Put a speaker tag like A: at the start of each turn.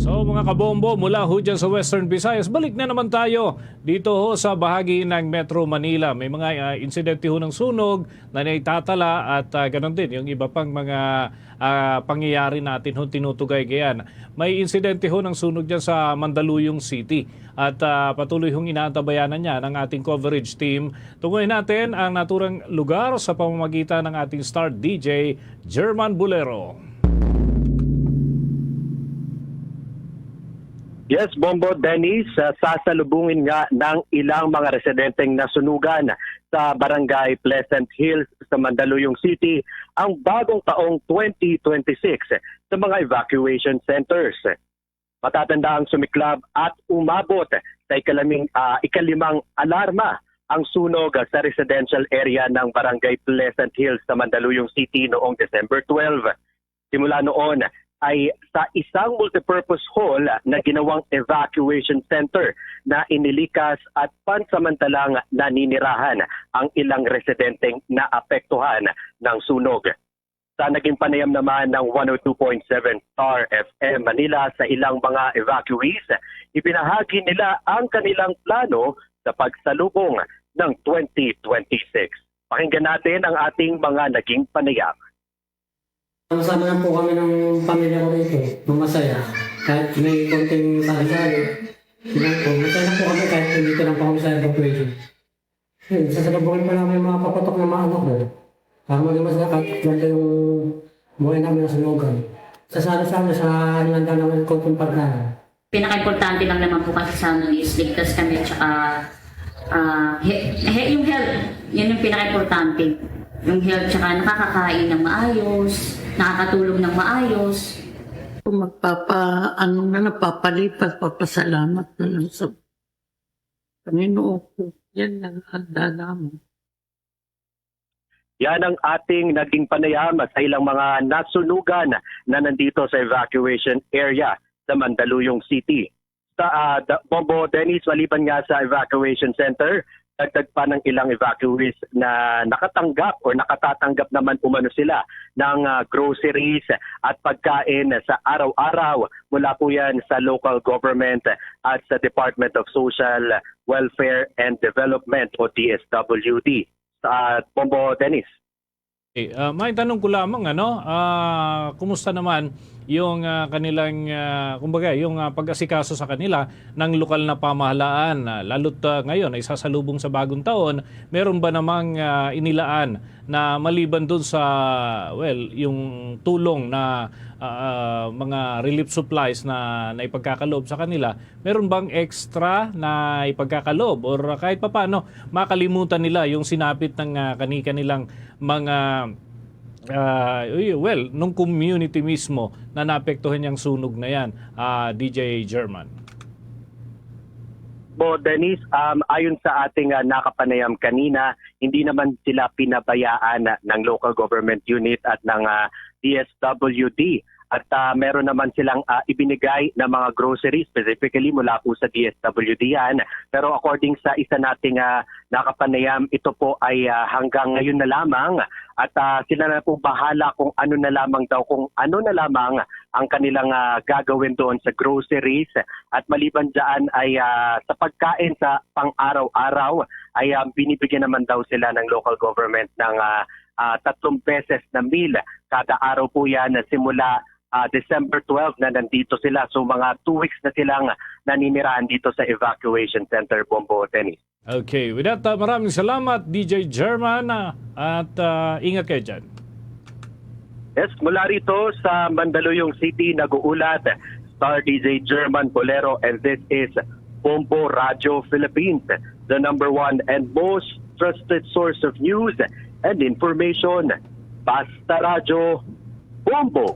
A: So mga kabombo mula ho dyan sa Western Visayas, balik na naman tayo dito ho sa bahagi ng Metro Manila. May mga insidente ho ng sunog na naitatala at ganon din yung iba pang mga pangyayari natin ho tinutugay gayan. May insidente ho ng sunog dyan sa Mandaluyong City at patuloy hong inaantabayanan niya ng ating coverage team. Tunguhin natin ang naturang lugar sa pamamagitan ng ating star DJ, German Bolero.
B: Yes, Bombo Dennis, sasalubungin nga ng ilang mga residenteng nasunugan sa Barangay Pleasant Hills sa Mandaluyong City ang bagong taong 2026 sa mga evacuation centers. Matatanda ang sumiklab at umabot sa ikalimang alarma ang sunog sa residential area ng Barangay Pleasant Hills sa Mandaluyong City noong December 12. Simula noon ay sa isang multipurpose hall na ginawang evacuation center na inilikas at pansamantalang naninirahan ang ilang residenteng naapektuhan ng sunog. Sa naging panayam naman ng 102.7 Star FM Manila sa ilang mga evacuees, ibinahagi nila ang kanilang plano sa pagsalubong ng 2026. Pakinggan natin ang ating mga naging panayam.
C: Kasama lang po kami ng pamilya ko rito, masaya. Kahit may konting sari-sari. Masaya lang po kami kahit dito lang po kami sa evacuation. Sasalubungin pa namin yung mga papatok na mga anak ko. Para maging masaya kahit ganda yung buhay namin sa sunugan. Sasali-sali sa nilanda namin ng konting pagkain.
D: Pinaka-importante lang naman po kasi sa amin is ligtas kami at saka yung health. Yan yung pinaka-importante. Yung health tsaka nakakakain ng maayos, nakakatulog ng maayos.
E: Kung napapalipas, papasalamat na lang sa Panginoon ko. Yan lang handa namin.
B: Yan ang ating naging panayam sa ilang mga nasunugan na nandito sa evacuation area sa Mandaluyong City. Sa Bombo Dennis, maliban nga sa evacuation center, dagdag pa ng ilang evacuees na nakatanggap o nakatatanggap naman umano sila ng groceries at pagkain sa araw-araw mula po yan sa local government at sa Department of Social Welfare and Development o DSWD. Sa Bombo Dennis.
A: May tanong ko lamang, kumusta naman yung kanilang, kumbaga, yung pag-asikaso sa kanila ng lokal na pamahalaan, lalo't ngayon ay sasalubong sa bagong taon, meron ba namang inilaan na maliban dun sa, yung tulong na mga relief supplies na ipagkakaloob sa kanila, meron bang extra na ipagkakaloob or kahit papaano makalimutan nila yung sinapit ng kanilang mga nung community mismo na naapektuhan yung sunog na yan, DJ German?
B: Dennis, ayon sa ating nakapanayam kanina, hindi naman sila pinabayaan ng local government unit at ng DSWD. At meron naman silang ibinigay na mga groceries, specifically mula po sa DSWD yan. Pero according sa isa nating nakapanayam, ito po ay hanggang ngayon na lamang. At sila na po bahala kung ano na lamang ang kanilang gagawin doon sa groceries. At maliban dyan ay sa pagkain sa pang-araw-araw ay binibigyan naman daw sila ng local government ng 3 beses na meal. Kada araw po yan simula December 12 na nandito sila. So mga 2 weeks na silang naninirahan dito sa evacuation center, Bombo Dennis.
A: Okay, with that, maraming salamat DJ German at ingat kayo dyan.
B: Yes, mula rito sa Mandaluyong City, nag-uulat Star DJ German Bolero, and this is Bombo Radio Philippines, the #1 and most trusted source of news and information. Basta Radio, Bombo!